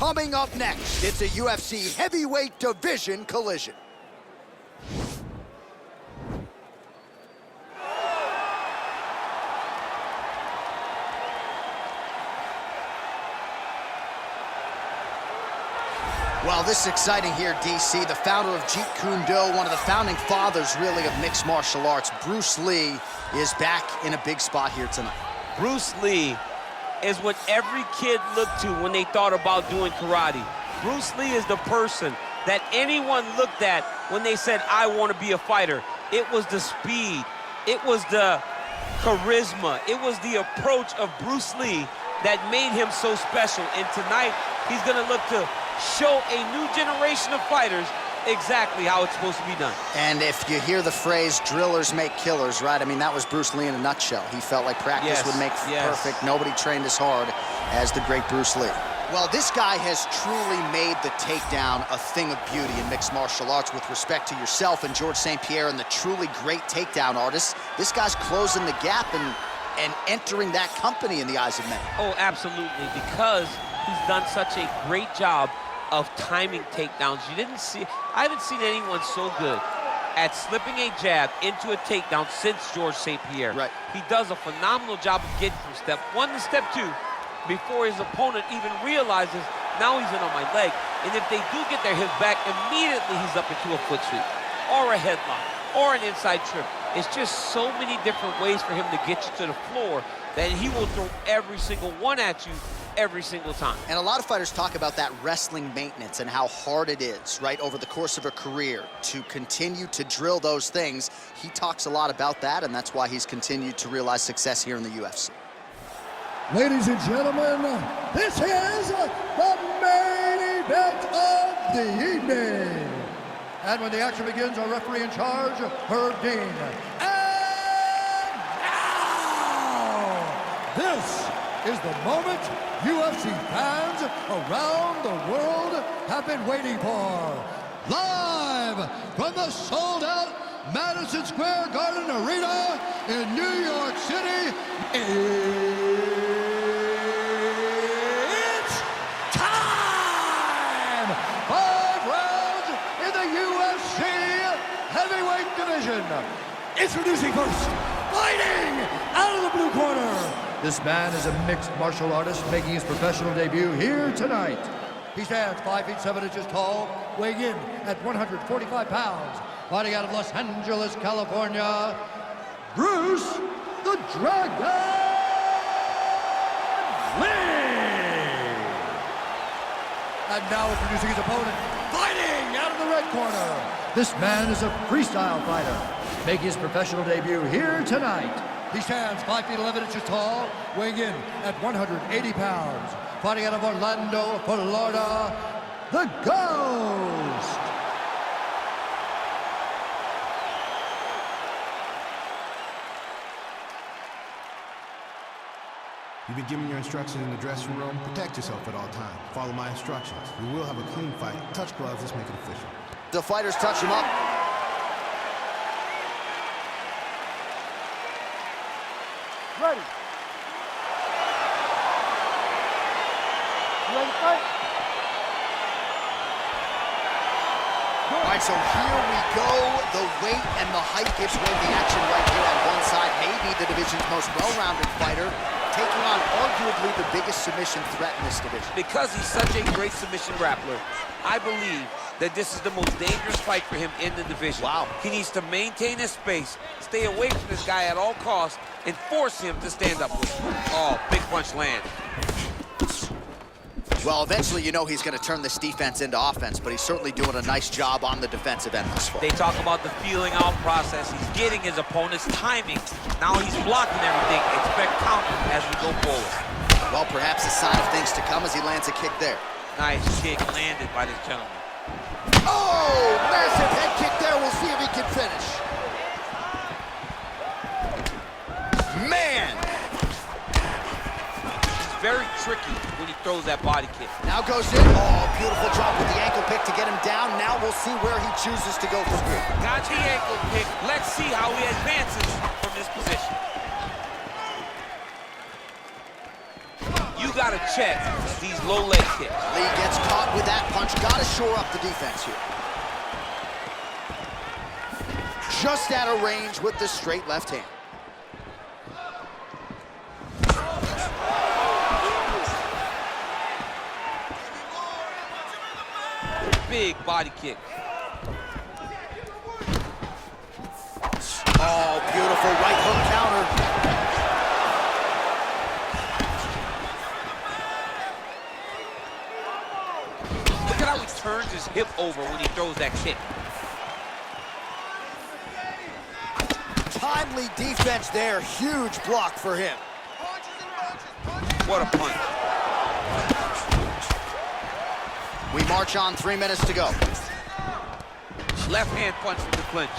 Coming up next, it's a UFC heavyweight division collision. Well, this is exciting here, DC. The founder of Jeet Kune Do, one of the founding fathers, really, of mixed martial arts, Bruce Lee, is back in a big spot here tonight. Bruce Lee is what every kid looked to when they thought about doing karate. Bruce Lee is the person that anyone looked at when they said, I want to be a fighter. It was the speed. It was the charisma. It was the approach of Bruce Lee that made him so special. And tonight, he's going to look to show a new generation of fighters exactly how it's supposed to be done. And if you hear the phrase, drillers make killers, right? I mean, that was Bruce Lee in a nutshell. He felt like practice would make perfect. Nobody trained as hard as the great Bruce Lee. Well, this guy has truly made the takedown a thing of beauty in mixed martial arts. With respect to yourself and George St. Pierre and the truly great takedown artists, this guy's closing the gap and entering that company in the eyes of many. Oh, absolutely, because he's done such a great job of timing takedowns. I haven't seen anyone so good at slipping a jab into a takedown since George St. Pierre. Right. He does a phenomenal job of getting from step one to step two before his opponent even realizes, now he's in on my leg. And if they do get their hips back, immediately he's up into a foot sweep or a headlock or an inside trip. It's just so many different ways for him to get you to the floor that he will throw every single one at you every single time. And a lot of fighters talk about that wrestling maintenance and how hard it is, right, over the course of a career to continue to drill those things. He talks a lot about that, and that's why he's continued to realize success here in the UFC. Ladies and gentlemen, this is the main event of the evening. And when the action begins, our referee in charge, Herb Dean. And now, this is the moment UFC fans around the world have been waiting for. Live from the sold-out Madison Square Garden Arena in New York City, it's time! 5 rounds in the UFC heavyweight division. Introducing first, fighting out of the blue corner. This man is a mixed martial artist making his professional debut here tonight. He stands 5 feet 7 inches tall, weighing in at 145 pounds. Fighting out of Los Angeles, California, Bruce the Dragon Lee. And now introducing his opponent, fighting out of the red corner. This man is a freestyle fighter, making his professional debut here tonight. He stands 5 feet 11 inches tall, weighing in at 180 pounds. Fighting out of Orlando, Florida, the Ghost. You've been given your instructions in the dressing room. Protect yourself at all times. Follow my instructions. We will have a clean fight. Touch gloves, let's make it official. The fighters touch him up. Ready. You ready to fight? All right, so here we go. The weight and the height gives away the action right here on one side. Maybe the division's most well-rounded fighter, taking on arguably the biggest submission threat in this division. Because he's such a great submission grappler, I believe that this is the most dangerous fight for him in the division. Wow. He needs to maintain his space, stay away from this guy at all costs, and force him to stand up with him. Oh, big punch land. Well, eventually, you know he's going to turn this defense into offense, but he's certainly doing a nice job on the defensive end this far. They talk about the feeling out process. He's getting his opponent's timing. Now he's blocking everything. Expect counter as we go forward. Well, perhaps a sign of things to come as he lands a kick there. Nice kick landed by this gentleman. Oh, massive head kick there. We'll see if he can finish. Man! He's very tricky when he throws that body kick. Now goes in. Oh, beautiful drop with the ankle pick to get him down. Now we'll see where he chooses to go from here. Got the ankle pick. Let's see how he advances from this position. You got to check these low leg kicks. Lee gets caught with that punch. Got to shore up the defense here. Just out of range with the straight left hand. Big body kick. Oh, beautiful right hook counter. Look at how he turns his hip over when he throws that kick. Timely defense there. Huge block for him. What a punch. We march on, 3 minutes to go. Left hand punch from the clinch.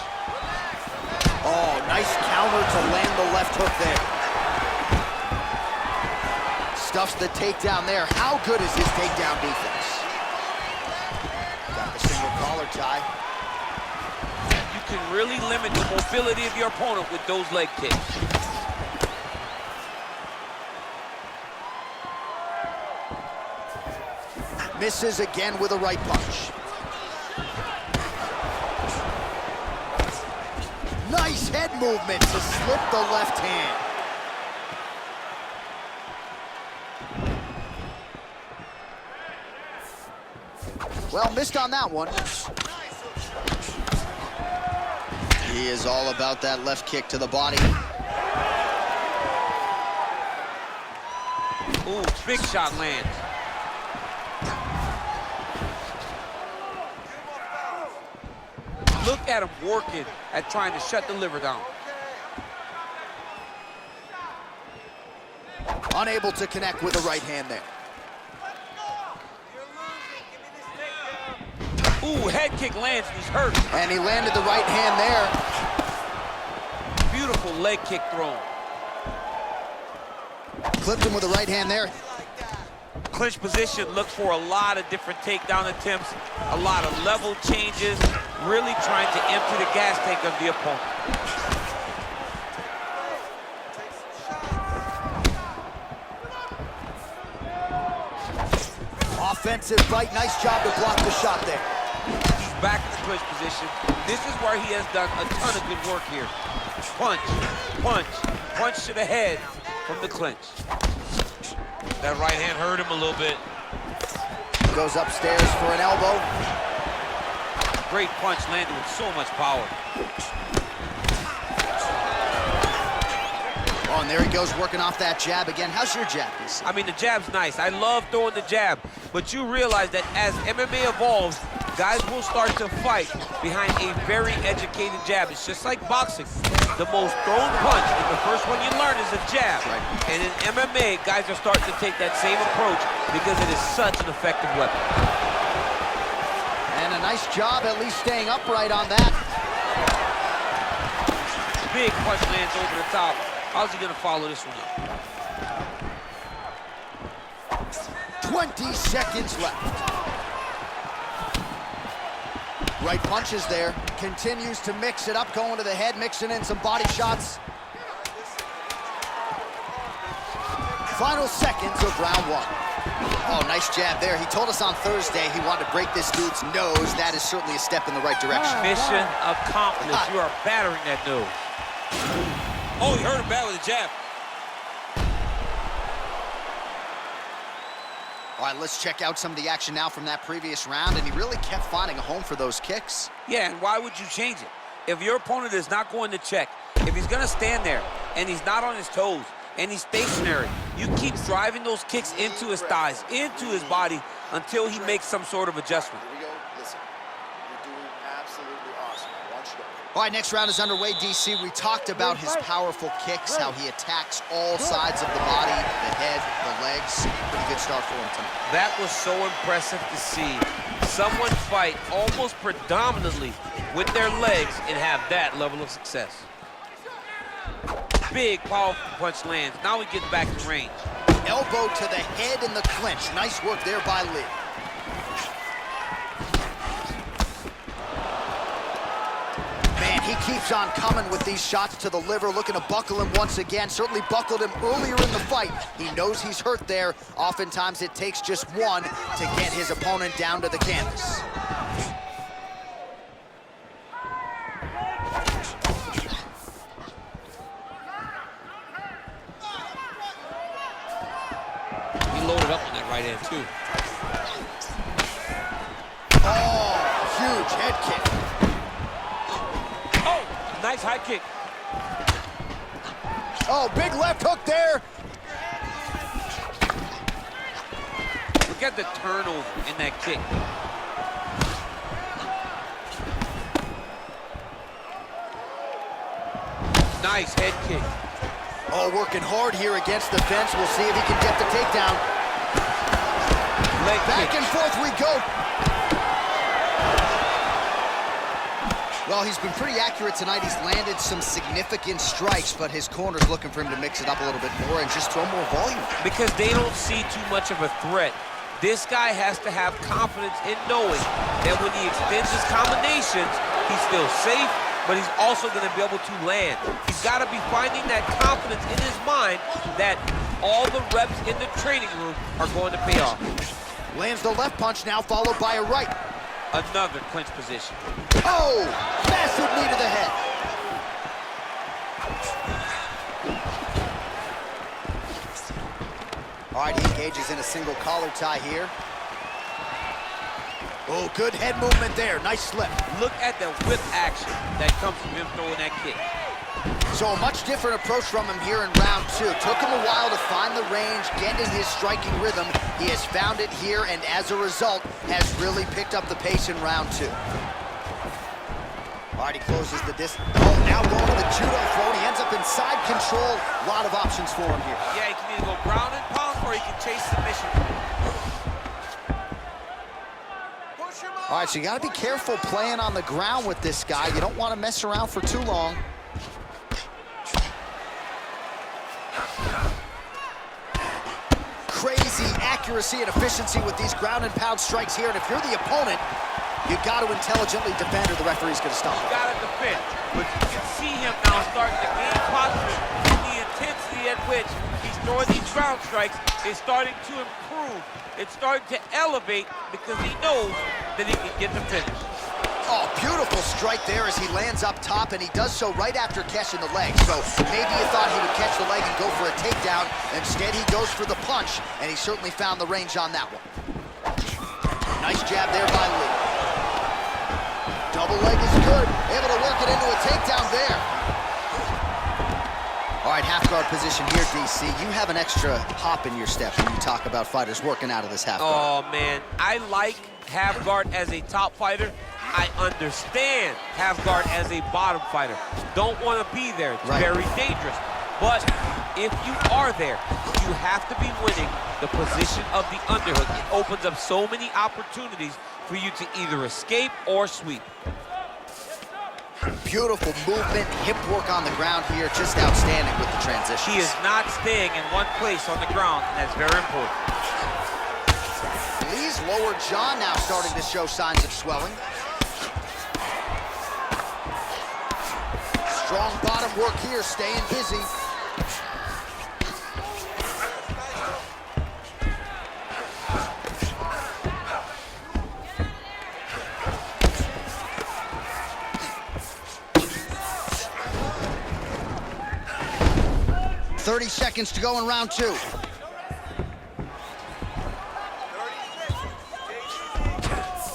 Oh, nice counter to land the left hook there. Stuffs the takedown there. How good is his takedown defense? Got the single collar tie. You can really limit the mobility of your opponent with those leg kicks. Misses again with a right punch. Nice head movement to slip the left hand. Well, missed on that one. He is all about that left kick to the body. Ooh, big shot lands. Look at him working at trying to shut the liver down. Unable to connect with the right hand there. Ooh, head kick lands and he's hurt. And he landed the right hand there. Beautiful leg kick thrown. Clipped him with the right hand there. Clinch position, look for a lot of different takedown attempts, a lot of level changes, really trying to empty the gas tank of the opponent. Offensive bite, nice job to block the shot there. He's back in the clinch position. This is where he has done a ton of good work here. Punch, punch, punch to the head from the clinch. That right hand hurt him a little bit. Goes upstairs for an elbow. Great punch landed with so much power. Oh, and there he goes working off that jab again. How's your jab, DC? I mean, the jab's nice. I love throwing the jab, but you realize that as MMA evolves, guys will start to fight behind a very educated jab. It's just like boxing. The most thrown punch, and the first one you learn is a jab. Right. And in MMA, guys are starting to take that same approach because it is such an effective weapon. And a nice job at least staying upright on that. Big punch lands over the top. How's he gonna follow this one up? 20 seconds left. Right punches there. Continues to mix it up, going to the head, mixing in some body shots. Final seconds of round one. Oh, nice jab there. He told us on Thursday he wanted to break this dude's nose. That is certainly a step in the right direction. Mission accomplished. You are battering that nose. Oh, he hurt him bad with a jab. All right, let's check out some of the action now from that previous round, and he really kept finding a home for those kicks. Yeah, and why would you change it? If your opponent is not going to check, if he's going to stand there and he's not on his toes and he's stationary, you keep driving those kicks into his thighs, into his body until he makes some sort of adjustment. Here we go. Listen, you're doing absolutely awesome. I want you to... All right, next round is underway, DC. We talked about his powerful kicks, how he attacks all sides of the body, the head, the legs. Pretty good start for him tonight. That was so impressive to see. Someone fight almost predominantly with their legs and have that level of success. Big, powerful punch lands. Now he gets back in range. Elbow to the head in the clinch. Nice work there by Lee. Man, And he keeps on coming with these shots to the liver, looking to buckle him once again. Certainly buckled him earlier in the fight. He knows he's hurt there. Oftentimes it takes just one to get his opponent down to the canvas. He loaded up on that right hand, too. Oh, huge head kick. Oh, nice high kick. Oh, big left hook there. Look at the turnover in that kick. Nice head kick. Oh, working hard here against the fence. We'll see if he can get the takedown. Leg Back kick. and forth we go. Well, he's been pretty accurate tonight. He's landed some significant strikes, but his corner's looking for him to mix it up a little bit more and just throw more volume. Because they don't see too much of a threat. This guy has to have confidence in knowing that when he extends his combinations, he's still safe, but he's also going to be able to land. He's got to be finding that confidence in his mind that all the reps in the training room are going to pay off. Lands the left punch now, followed by a right. Another clinch position. Oh, massive knee to the head. All right, he engages in a single collar tie here. Oh, good head movement there. Nice slip. Look at the whip action that comes from him throwing that kick. So a much different approach from him here in round two. Took him a while to find the range, get in his striking rhythm. He has found it here, and as a result, has really picked up the pace in round two. All right, he closes the distance. Oh, now going to the judo throw. He ends up in side control. A lot of options for him here. Yeah, he can either go ground and pound, or he can chase submission. All right, so you got to be careful playing on the ground with this guy. You don't want to mess around for too long. Crazy accuracy and efficiency with these ground and pound strikes here. And if you're the opponent, you got to intelligently defend or the referee's going to stop. You got to defend. But you can see him now starting to gain posture. The intensity at which he's throwing these ground strikes is starting to improve. It's starting to elevate because he knows that he can get the finish. Oh, beautiful strike there as he lands up top, and he does so right after catching the leg. So maybe you thought he would catch the leg and go for a takedown. Instead, he goes for the punch, and he certainly found the range on that one. Nice jab there by Lee. Double leg is good. Able to work it into a takedown there. All right, half guard position here, DC. You have an extra hop in your step when you talk about fighters working out of this half guard. Oh, man. I like half guard as a top fighter. I understand half guard as a bottom fighter. Don't want to be there. It's very dangerous. But if you are there, you have to be winning the position of the underhook. It opens up so many opportunities for you to either escape or sweep. Beautiful movement, hip work on the ground here, just outstanding with the transition. He is not staying in one place on the ground, and that's very important. Lee's lower jaw now starting to show signs of swelling. Strong bottom work here, staying busy. .30 seconds to go in round two.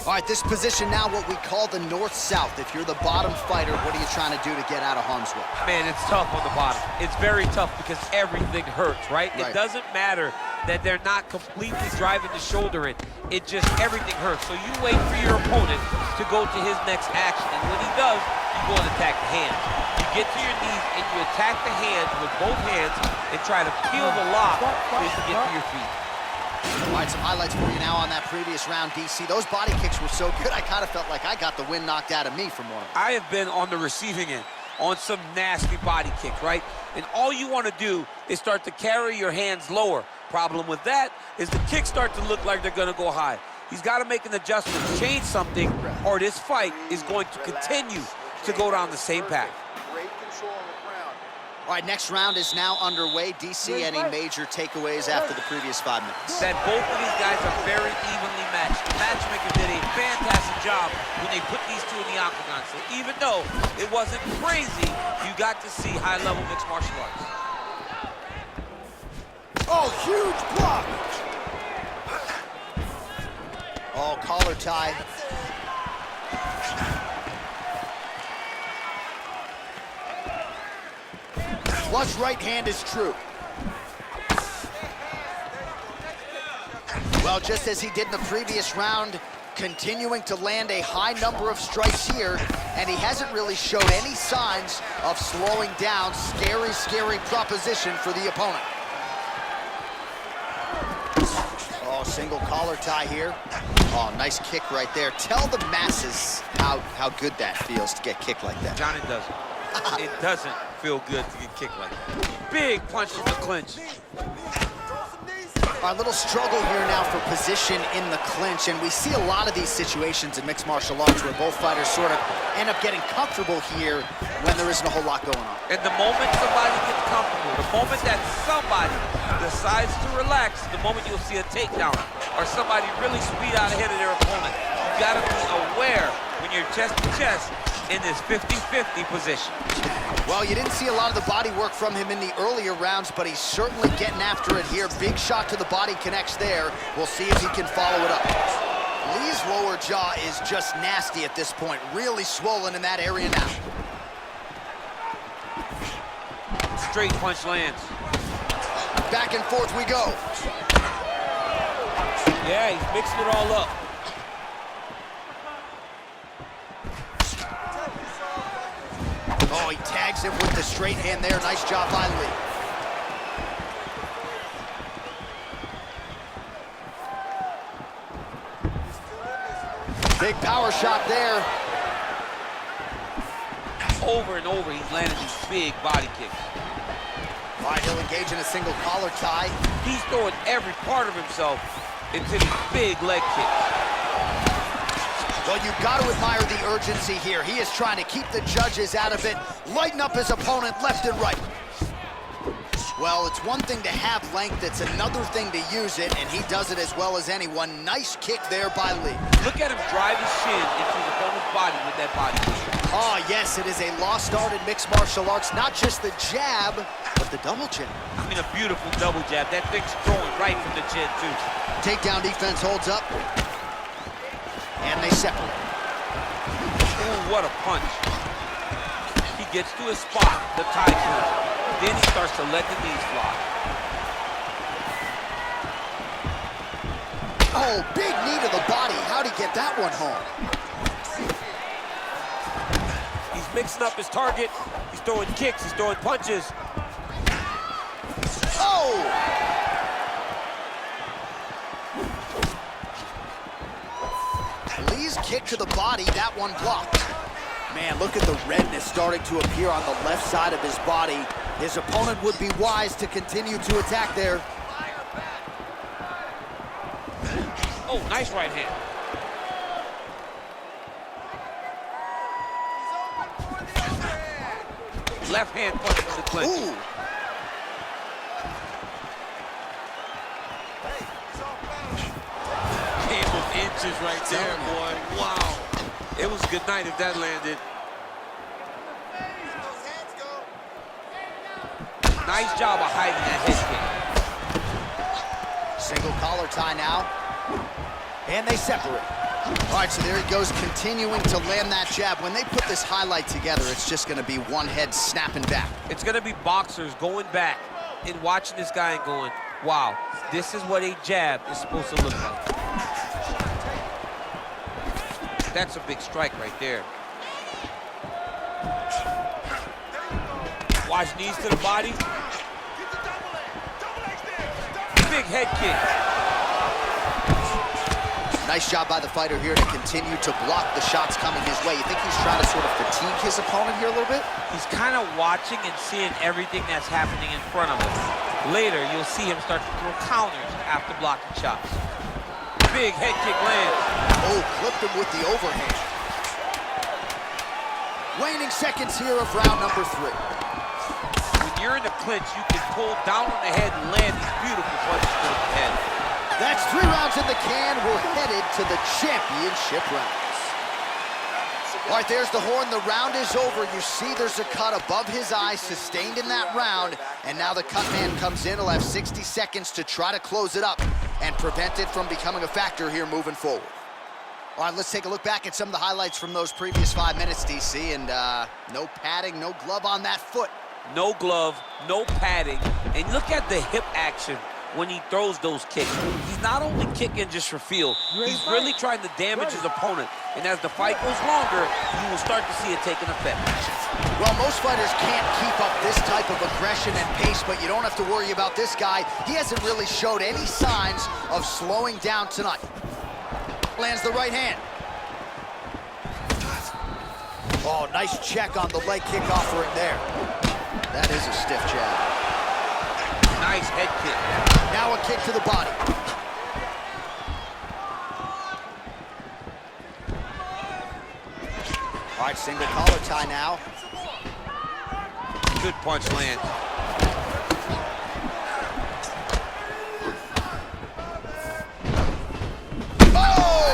All right, this position now what we call the north-south. If you're the bottom fighter, what are you trying to do to get out of harm's way? Man, it's tough on the bottom. It's very tough because everything hurts, right? It doesn't matter that they're not completely driving the shoulder in. It just, everything hurts. So you wait for your opponent to go to his next action. And when he does, you go and attack the hands. You get to your knees and you attack the hands with both hands and try to peel the lock so you can get to your feet. All right, some highlights for you now on that previous round, DC. Those body kicks were so good, I kind of felt like I got the wind knocked out of me from one of them. I have been on the receiving end on some nasty body kicks, right? And all you want to do is start to carry your hands lower. Problem with that is the kicks start to look like they're going to go high. He's got to make an adjustment, change something, or this fight is going to continue to go down the same path. Great control on the ground. All right, next round is now underway. DC, any major takeaways after the previous 5 minutes? That both of these guys are very evenly matched. The matchmaker did a fantastic job when they put these two in the octagon. So even though it wasn't crazy, you got to see high-level mixed martial arts. Oh, huge block! Oh, collar tie. Flush right hand is true. Well, just as he did in the previous round, continuing to land a high number of strikes here, and he hasn't really showed any signs of slowing down. Scary, scary proposition for the opponent. Oh, single collar tie here. Oh, nice kick right there. Tell the masses how good that feels to get kicked like that. John, it doesn't. It doesn't feel good to get kicked like that. Big punch in the clinch. A little struggle here now for position in the clinch, and we see a lot of these situations in mixed martial arts where both fighters sort of end up getting comfortable here when there isn't a whole lot going on. And the moment somebody gets comfortable, the moment that somebody decides to relax, the moment you'll see a takedown or somebody really speed out ahead of their opponent. You gotta be aware when you're chest to chest in this 50-50 position. Well, you didn't see a lot of the body work from him in the earlier rounds, but he's certainly getting after it here. Big shot to the body connects there. We'll see if he can follow it up. Lee's lower jaw is just nasty at this point. Really swollen in that area now. Straight punch lands. Back and forth we go. Yeah, he's mixing it all up. Oh, he tags him with the straight hand there. Nice job by Lee. Big power shot there. Over and over, he's landing these big body kicks. All right, he'll engage in a single collar tie. He's throwing every part of himself into these big leg kicks. Well, you've got to admire the urgency here. He is trying to keep the judges out of it, lighten up his opponent left and right. Well, it's one thing to have length, it's another thing to use it, and he does it as well as anyone. Nice kick there by Lee. Look at him drive his shin into his opponent's body with that body kick. Oh, yes, it is a lost art in mixed martial arts. Not just the jab, but the double jab. I mean, a beautiful double jab. That thing's throwing right from the chin, too. Takedown defense holds up. And they separate. Ooh, what a punch. He gets to his spot, the tie clinch. Then he starts to let the knees fly. Oh, big knee to the body. How'd he get that one home? He's mixing up his target. He's throwing kicks, he's throwing punches. Oh! Lee's kick to the body, that one blocked. Man, look at the redness starting to appear on the left side of his body. His opponent would be wise to continue to attack there. Oh, nice right hand. Left hand punch from the clinch. Ooh. Came with inches right there, boy. Wow. It was good night if that landed. Nice job of hiding that head kick. Single collar tie now. And they separate. All right, so there he goes, continuing to land that jab. When they put this highlight together, it's just going to be one head snapping back. It's going to be boxers going back and watching this guy and going, wow, this is what a jab is supposed to look like. That's a big strike right there. Watch knees to the body. Big head kick. Nice job by the fighter here to continue to block the shots coming his way. You think he's trying to sort of fatigue his opponent here a little bit? He's kind of watching and seeing everything that's happening in front of him. Later, you'll see him start to throw counters after blocking shots. Big head kick lands. Oh, clipped him with the overhand. Waning seconds here of round number 3. When you're in the clinch, you can pull down on the head and land these beautiful punches to the head. That's 3 rounds in the can. We're headed to the championship rounds. All right, there's the horn. The round is over. You see there's a cut above his eye sustained in that round. And now the cut man comes in. He'll have 60 seconds to try to close it up and prevent it from becoming a factor here moving forward. All right, let's take a look back at some of the highlights from those previous 5 minutes, DC. And no padding, no glove on that foot. No glove, no padding. And look at the hip action when he throws those kicks. He's not only kicking just for feel, he's really trying to damage his opponent. And as the fight goes longer, you will start to see it take an effect. Well, most fighters can't keep up this type of aggression and pace, but you don't have to worry about this guy. He hasn't really showed any signs of slowing down tonight. Lands the right hand. Oh, nice check on the leg kick offering there. That is a stiff jab. Nice head kick. Now a kick to the body. All right, single collar tie now. Good punch land. Oh!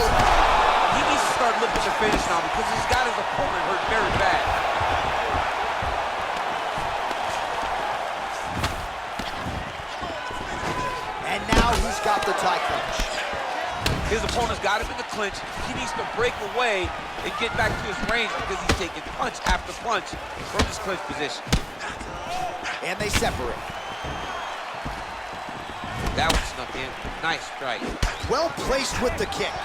He needs to start looking to finish now because he's got his opponent hurt very bad. And now he's got the tie clinch. His opponent's got him in the clinch. He needs to break away and get back to his range because he's taking punch after punch from his clinch position. And they separate. That one snuck in. Nice strike. Well placed with the kick.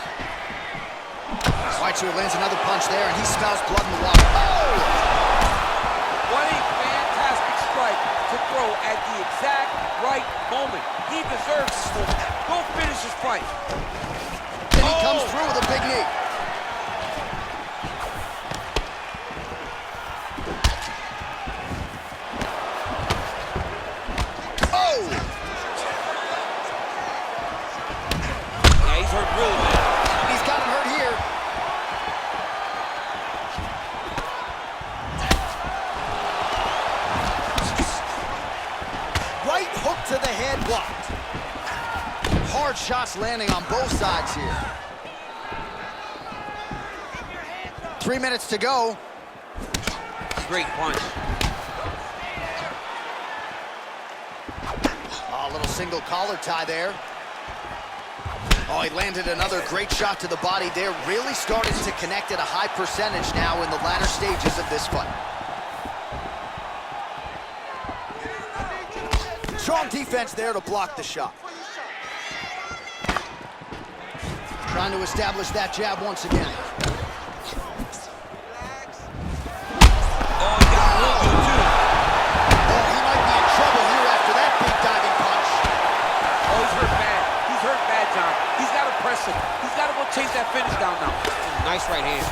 All right, so he lands another punch there, and he smells blood in the water. Oh! What a fantastic strike to throw at the exact right moment. He deserves this moment. Go finish his fight. And he comes through with a big knee. Oh! Yeah, he's hurt really bad. He's got him hurt here. Right hook to the head, blocked. Hard shots landing on both sides here. 3 minutes to go. Great punch. Oh, a little single collar tie there. Oh, he landed another great shot to the body there. Really starting to connect at a high percentage now in the latter stages of this fight. Strong defense there to block the shot. Trying to establish that jab once again. Oh, he got a little good too. Oh, he might be in trouble here after that big diving punch. Oh, he's hurt bad. He's hurt bad, John. He's got to press him. He's got to go chase that finish down now. Nice right hand.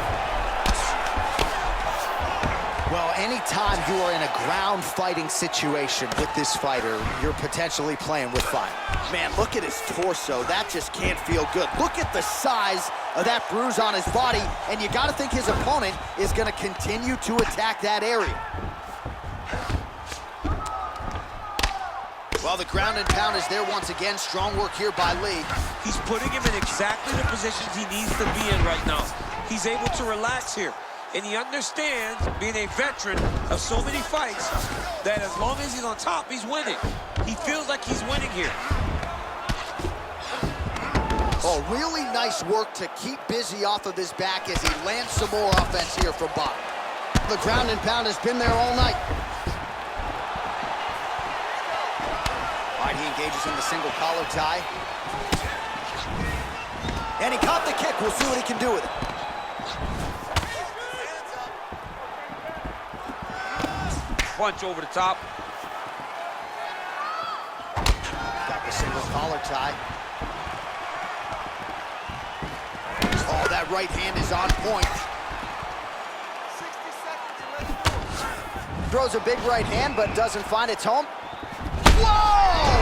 Well, anytime you are in a ground fighting situation with this fighter, you're potentially playing with fire. Man, look at his torso. That just can't feel good. Look at the size of that bruise on his body, and you got to think his opponent is going to continue to attack that area. Well, the ground and pound is there once again. Strong work here by Lee. He's putting him in exactly the positions he needs to be in right now. He's able to relax here. And he understands, being a veteran of so many fights, that as long as he's on top, he's winning. He feels like he's winning here. Oh, really nice work to keep busy off of his back as he lands some more offense here from bottom. The ground and pound has been there all night. All right, he engages in the single collar tie. And he caught the kick. We'll see what he can do with it. Punch over the top. Got the single collar tie. Oh, that right hand is on point. 60 seconds. Throws a big right hand, but doesn't find its home. Whoa!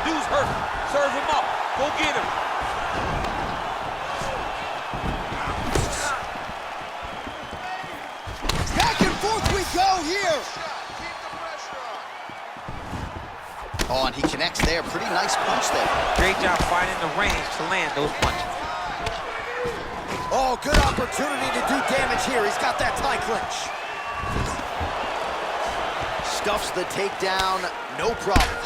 Dude's hurt. Serve him up. Go get him. connects there. Pretty nice punch there. Great job finding the range to land those punches. Oh, good opportunity to do damage here. He's got that tie clinch. Stuffs the takedown, no problem.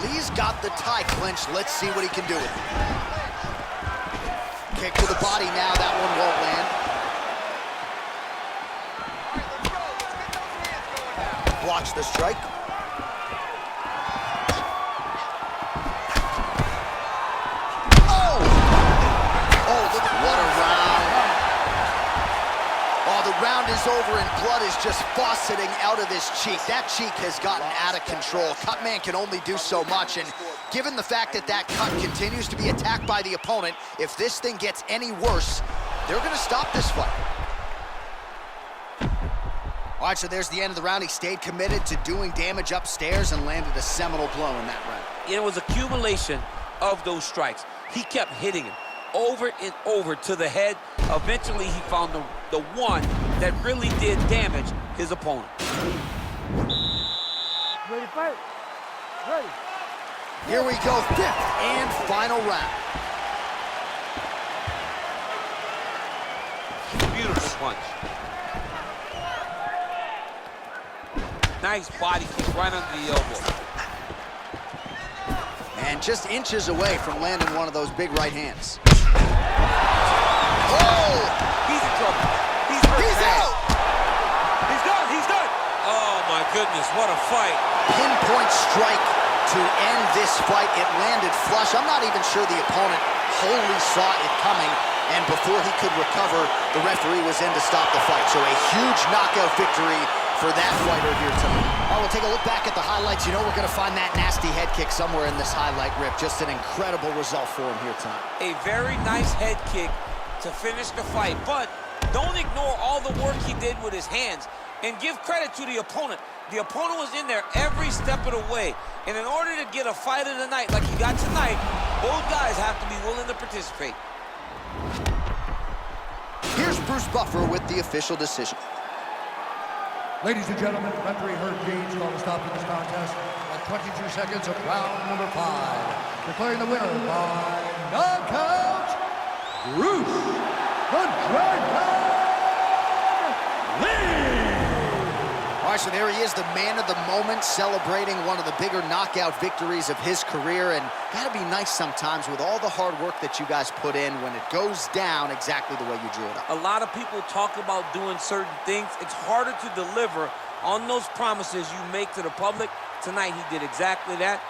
Lee's got the tie clinch. Let's see what he can do with it. Kick to the body now. That one won't land. Blocks the strike. Round is over and blood is just fauceting out of this cheek. That cheek has gotten out of control. Cutman can only do so much, and given the fact that that cut continues to be attacked by the opponent, if this thing gets any worse, they're going to stop this fight. All right, so there's the end of the round. He stayed committed to doing damage upstairs and landed a seminal blow in that round. It was accumulation of those strikes. He kept hitting him over and over to the head. Eventually, he found the one that really did damage his opponent. Ready, fight? Ready. Here we go, fifth and final round. Beautiful punch. Nice body kick right under the elbow. And just inches away from landing one of those big right hands. Oh! He's in trouble. He's hurt. He's out! He's done. He's done. Oh, my goodness. What a fight. Pinpoint strike to end this fight. It landed flush. I'm not even sure the opponent wholly saw it coming. And before he could recover, the referee was in to stop the fight. So a huge knockout victory for that fighter here tonight. All right, we'll take a look back at the highlights. You know we're going to find that nasty head kick somewhere in this highlight rip. Just an incredible result for him here tonight. A very nice head kick to finish the fight, but don't ignore all the work he did with his hands, and give credit to the opponent. The opponent was in there every step of the way, and in order to get a fight of the night like he got tonight, both guys have to be willing to participate. Here's Bruce Buffer with the official decision. Ladies and gentlemen, referee Herb Dean's going to stop this contest at 22 seconds of round number 5. Declaring the winner by knockout, Bruce the Dragon Lee! All right, so there he is, the man of the moment, celebrating one of the bigger knockout victories of his career. And gotta be nice sometimes with all the hard work that you guys put in when it goes down exactly the way you drew it up. A lot of people talk about doing certain things. It's harder to deliver on those promises you make to the public. Tonight, he did exactly that.